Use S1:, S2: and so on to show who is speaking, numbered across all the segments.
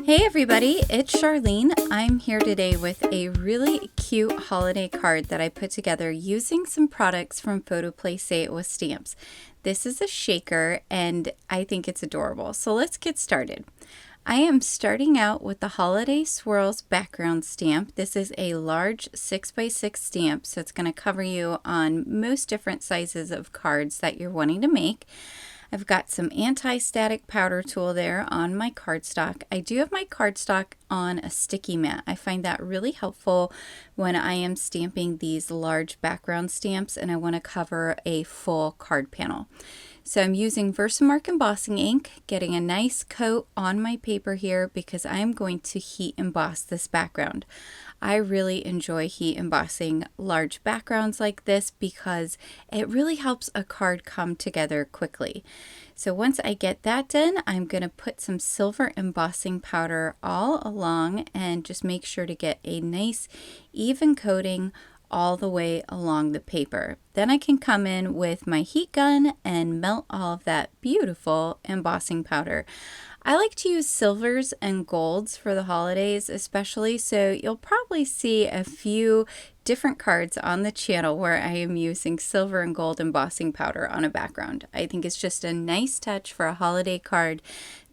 S1: Hey everybody, it's Charlene. I'm here today with a really cute holiday card that I put together using some products from PhotoPlay Say It With Stamps. This is a shaker and I think it's adorable. So let's get started. I am starting out with the Holiday Swirls background stamp. This is a large 6x6 stamp, so it's going to cover you on most different sizes of cards that you're wanting to make. I've got some anti-static powder tool there on my cardstock. I do have my cardstock on a sticky mat. I find that really helpful when I am stamping these large background stamps and I want to cover a full card panel. So I'm using VersaMark embossing ink, getting a nice coat on my paper here because I'm going to heat emboss this background. I really enjoy heat embossing large backgrounds like this because it really helps a card come together quickly. So once I get that done, I'm going to put some silver embossing powder all along and just make sure to get a nice even coating all the way along the paper. Then I can come in with my heat gun and melt all of that beautiful embossing powder. I like to use silvers and golds for the holidays especially, so you'll probably see a few different cards on the channel where I am using silver and gold embossing powder on a background. I think it's just a nice touch for a holiday card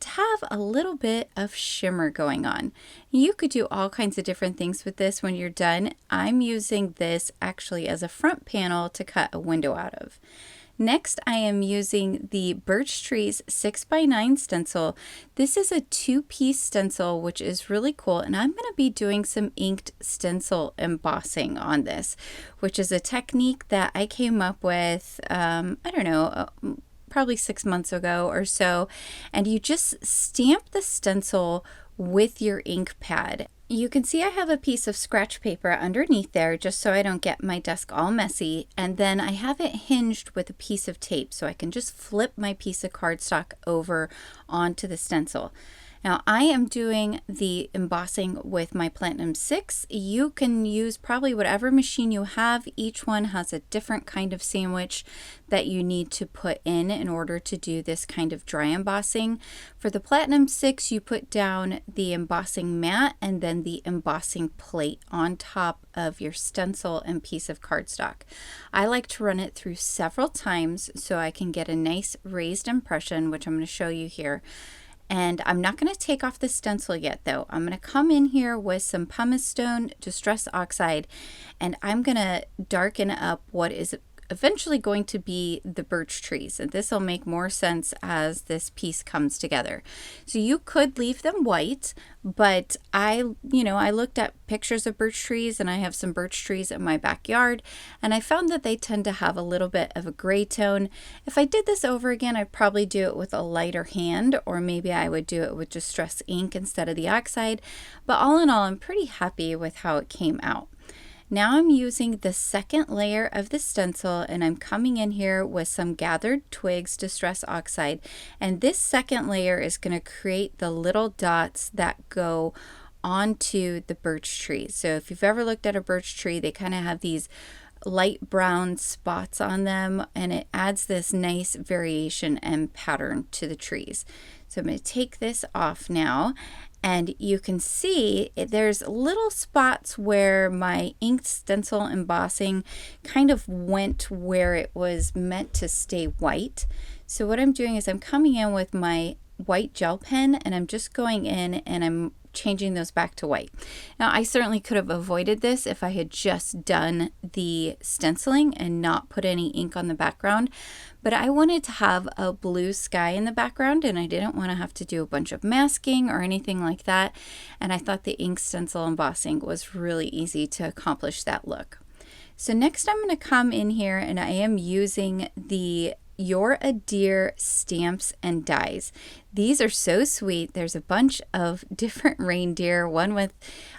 S1: to have a little bit of shimmer going on. You could do all kinds of different things with this when you're done. I'm using this actually as a front panel to cut a window out of. Next, I am using the Birch Trees 6x9 stencil. This is a two-piece stencil, which is really cool, and I'm going to be doing some inked stencil embossing on this, which is a technique that I came up with, I don't know, probably 6 months ago or so, and you just stamp the stencil with your ink pad. You can see I have a piece of scratch paper underneath there just so I don't get my desk all messy, and then I have it hinged with a piece of tape so I can just flip my piece of cardstock over onto the stencil. Now I am doing the embossing with my Platinum 6. You can use probably whatever machine you have. Each one has a different kind of sandwich that you need to put in order to do this kind of dry embossing. For the Platinum 6, you put down the embossing mat and then the embossing plate on top of your stencil and piece of cardstock. I like to run it through several times so I can get a nice raised impression, which I'm going to show you here. And I'm not going to take off the stencil yet though. I'm going to come in here with some pumice stone distress oxide and I'm going to darken up what is eventually going to be the birch trees, and this will make more sense as this piece comes together. So you could leave them white, but I looked at pictures of birch trees and I have some birch trees in my backyard and I found that they tend to have a little bit of a gray tone. If I did this over again, I'd probably do it with a lighter hand, or maybe I would do it with distress ink instead of the oxide, but all in all I'm pretty happy with how it came out. Now I'm using the second layer of the stencil and I'm coming in here with some gathered twigs distress oxide, and this second layer is going to create the little dots that go onto the birch tree. So if you've ever looked at a birch tree, they kind of have these light brown spots on them and it adds this nice variation and pattern to the trees. So I'm going to take this off now. And you can see there's little spots where my inked stencil embossing kind of went where it was meant to stay white. So what I'm doing is I'm coming in with my white gel pen and I'm just going in and I'm changing those back to white. Now I certainly could have avoided this if I had just done the stenciling and not put any ink on the background, but I wanted to have a blue sky in the background and I didn't want to have to do a bunch of masking or anything like that, and I thought the ink stencil embossing was really easy to accomplish that look. So next I'm going to come in here and I am using the You're a Deer stamps and dies. These are so sweet. There's a bunch of different reindeer, one with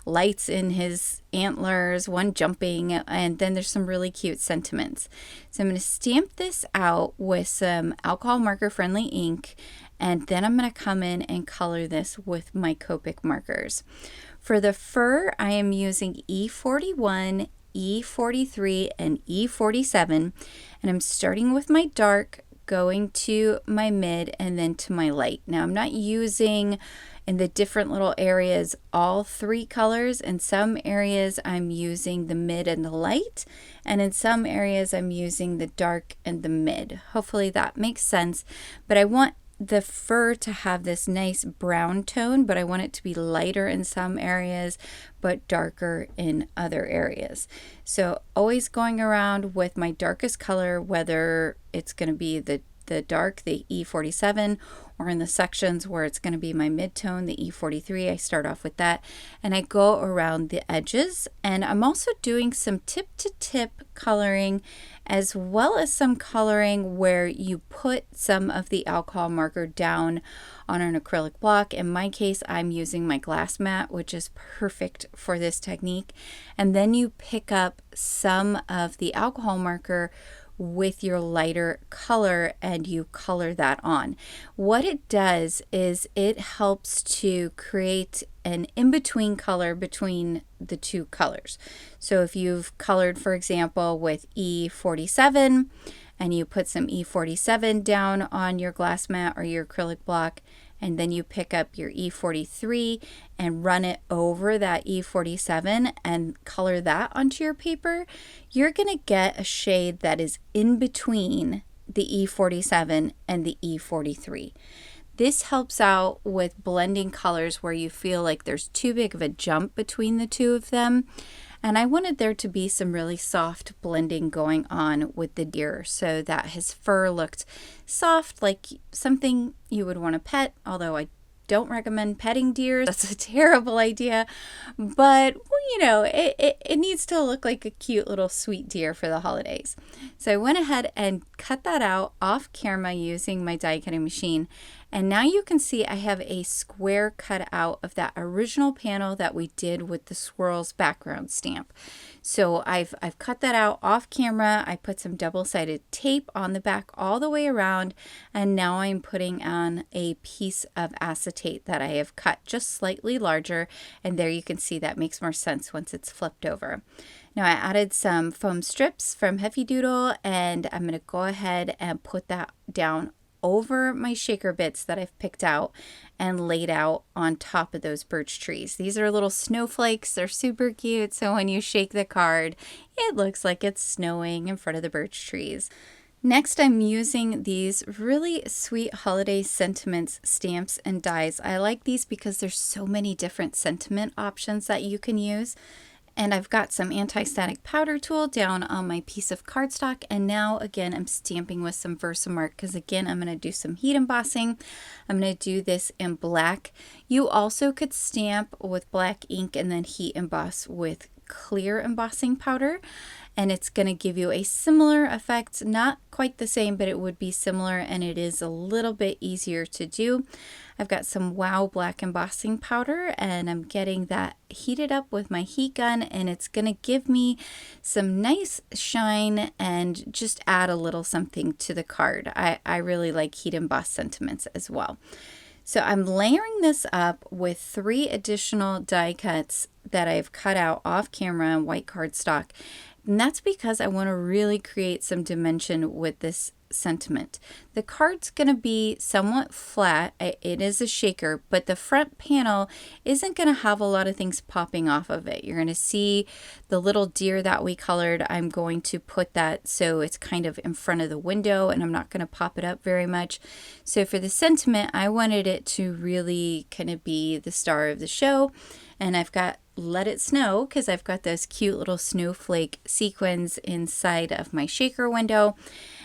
S1: lights in his antlers, one jumping, and then there's some really cute sentiments. So I'm going to stamp this out with some alcohol marker friendly ink, and then I'm going to come in and color this with my Copic markers. For the fur, I am using E41, E43 and E47, and I'm starting with my dark going to my mid and then to my light. Now I'm not using in the different little areas all three colors. In some areas I'm using the mid and the light, and in some areas I'm using the dark and the mid. Hopefully that makes sense, but I want the fur to have this nice brown tone, but I want it to be lighter in some areas but darker in other areas. So always going around with my darkest color, whether it's going to be the dark, the E47, or in the sections where it's going to be my mid-tone, the E43. I start off with that and I go around the edges, and I'm also doing some tip-to-tip coloring as well as some coloring where you put some of the alcohol marker down on an acrylic block. In my case, I'm using my glass mat, which is perfect for this technique, and then you pick up some of the alcohol marker with your lighter color and you color that on. What it does is it helps to create an in-between color between the two colors. So if you've colored, for example, with E47 and you put some E47 down on your glass mat or your acrylic block, and then you pick up your E43 and run it over that E47 and color that onto your paper, you're going to get a shade that is in between the E47 and the E43. This helps out with blending colors where you feel like there's too big of a jump between the two of them. And I wanted there to be some really soft blending going on with the deer so that his fur looked soft, like something you would want to pet, although I don't recommend petting deer. That's a terrible idea. But, well, you know, it needs to look like a cute little sweet deer for the holidays. So I went ahead and cut that out off camera using my die cutting machine. And now you can see I have a square cut out of that original panel that we did with the Swirls background stamp. So I've cut that out off camera. I put some double-sided tape on the back all the way around, and now I'm putting on a piece of acetate that I have cut just slightly larger, and there you can see that makes more sense once it's flipped over. Now I added some foam strips from Heavy Doodle, and I'm going to go ahead and put that down over my shaker bits that I've picked out and laid out on top of those birch trees. These are little snowflakes. They're super cute, so when you shake the card, it looks like it's snowing in front of the birch trees. Next, I'm using these really sweet holiday sentiments stamps and dies. I like these because there's so many different sentiment options that you can use. And I've got some anti-static powder tool down on my piece of cardstock, and now again I'm stamping with some VersaMark because again I'm going to do some heat embossing. I'm going to do this in black. You also could stamp with black ink and then heat emboss with clear embossing powder, and it's going to give you a similar effect. Not quite the same, but it would be similar, and it is a little bit easier to do. I've got some Wow black embossing powder, and I'm getting that heated up with my heat gun, and it's going to give me some nice shine and just add a little something to the card. I really like heat emboss sentiments as well. So I'm layering this up with 3 additional die cuts that I've cut out off camera on white cardstock. And that's because I want to really create some dimension with this sentiment. The card's going to be somewhat flat. It is a shaker, but the front panel isn't going to have a lot of things popping off of it. You're going to see the little deer that we colored. I'm going to put that so it's kind of in front of the window, and I'm not going to pop it up very much. So for the sentiment, I wanted it to really kind of be the star of the show. And I've got Let It Snow because I've got those cute little snowflake sequins inside of my shaker window.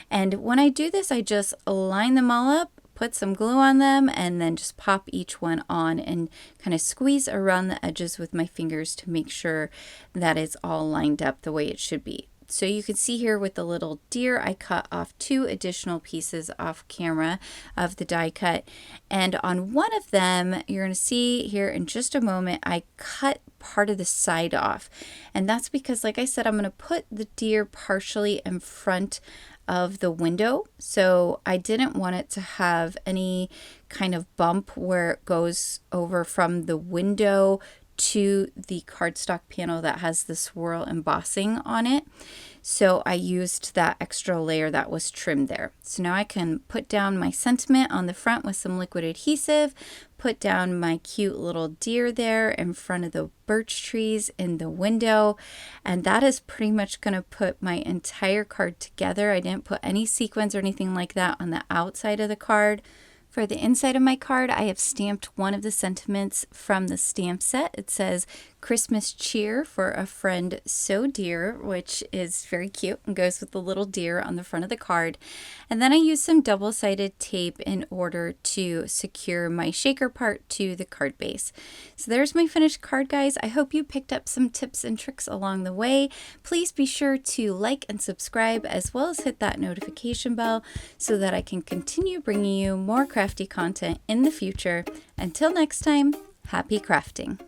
S1: And when I do this, I just line them all up, put some glue on them, and then just pop each one on and kind of squeeze around the edges with my fingers to make sure that it's all lined up the way it should be. So you can see here with the little deer, I cut off 2 additional pieces off camera of the die cut. And on one of them, you're going to see here in just a moment, I cut part of the side off. And that's because, like I said, I'm going to put the deer partially in front of the window. So I didn't want it to have any kind of bump where it goes over from the window to the cardstock panel that has the swirl embossing on it. So I used that extra layer that was trimmed there. So now I can put down my sentiment on the front with some liquid adhesive, put down my cute little deer there in front of the birch trees in the window, and that is pretty much going to put my entire card together. I didn't put any sequins or anything like that on the outside of the card. For the inside of my card, I have stamped one of the sentiments from the stamp set. It says Christmas cheer for a friend so dear, which is very cute and goes with the little deer on the front of the card. And then I used some double-sided tape in order to secure my shaker part to the card base. So there's my finished card, guys. I hope you picked up some tips and tricks along the way. Please be sure to like and subscribe, as well as hit that notification bell so that I can continue bringing you more crafty content in the future. Until next time, happy crafting!